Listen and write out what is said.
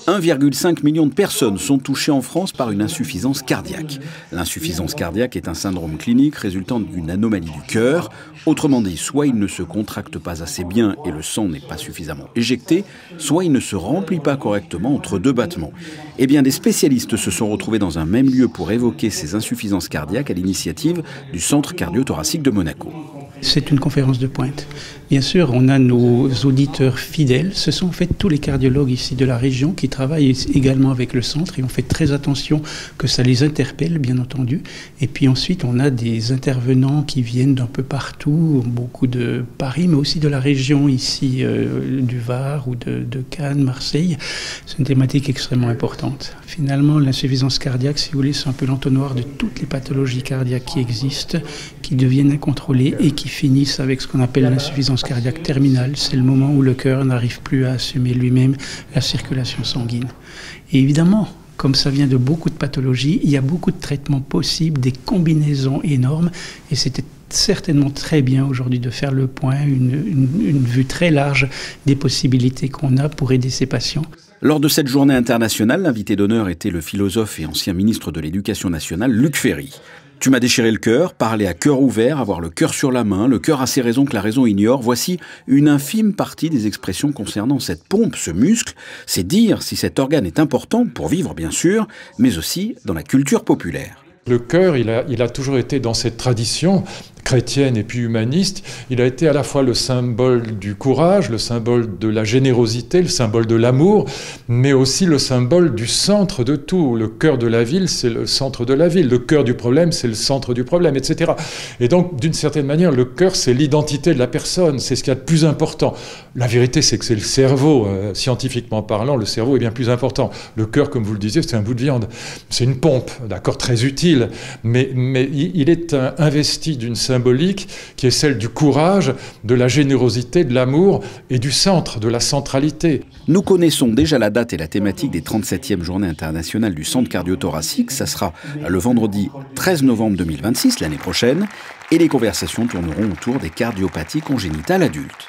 1,5 million de personnes sont touchées en France par une insuffisance cardiaque. L'insuffisance cardiaque est un syndrome clinique résultant d'une anomalie du cœur. Autrement dit, soit il ne se contracte pas assez bien et le sang n'est pas suffisamment éjecté, soit il ne se remplit pas correctement entre deux battements. Eh bien, des spécialistes se sont retrouvés dans un même lieu pour évoquer ces insuffisances cardiaques à l'initiative du Centre cardio-thoracique de Monaco. C'est une conférence de pointe. Bien sûr, on a nos auditeurs fidèles. Ce sont en fait tous les cardiologues ici de la région qui travaillent également avec le centre et on fait très attention que ça les interpelle, bien entendu. Et puis ensuite, on a des intervenants qui viennent d'un peu partout, beaucoup de Paris, mais aussi de la région ici, du Var ou de Cannes, Marseille. C'est une thématique extrêmement importante. Finalement, l'insuffisance cardiaque, si vous voulez, c'est un peu l'entonnoir de toutes les pathologies cardiaques qui existent, qui deviennent incontrôlées et qui finissent avec ce qu'on appelle l'insuffisance cardiaque terminale. C'est le moment où le cœur n'arrive plus à assumer lui-même la circulation sanguine. Et évidemment, comme ça vient de beaucoup de pathologies, il y a beaucoup de traitements possibles, des combinaisons énormes, et c'était certainement très bien aujourd'hui de faire le point, une vue très large des possibilités qu'on a pour aider ces patients. Lors de cette journée internationale, l'invité d'honneur était le philosophe et ancien ministre de l'Éducation nationale, Luc Ferry. Tu m'as déchiré le cœur, parler à cœur ouvert, avoir le cœur sur la main, le cœur a ses raisons que la raison ignore. Voici une infime partie des expressions concernant cette pompe, ce muscle. C'est dire si cet organe est important, pour vivre bien sûr, mais aussi dans la culture populaire. Le cœur, il a toujours été dans cette tradition chrétienne et puis humaniste. Il a été à la fois le symbole du courage, le symbole de la générosité, le symbole de l'amour, mais aussi le symbole du centre de tout. Le cœur de la ville, c'est le centre de la ville. Le cœur du problème, c'est le centre du problème, etc. Et donc, d'une certaine manière, le cœur, c'est l'identité de la personne. C'est ce qu'il y a de plus important. La vérité, c'est que c'est le cerveau. Scientifiquement parlant, le cerveau est bien plus important. Le cœur, comme vous le disiez, c'est un bout de viande. C'est une pompe, d'accord, très utile. Mais il est investi d'une symbolique qui est celle du courage, de la générosité, de l'amour et du centre, de la centralité. Nous connaissons déjà la date et la thématique des 37e Journées internationales du Centre cardio-thoracique. Ça sera le vendredi 13 novembre 2026, l'année prochaine. Et les conversations tourneront autour des cardiopathies congénitales adultes.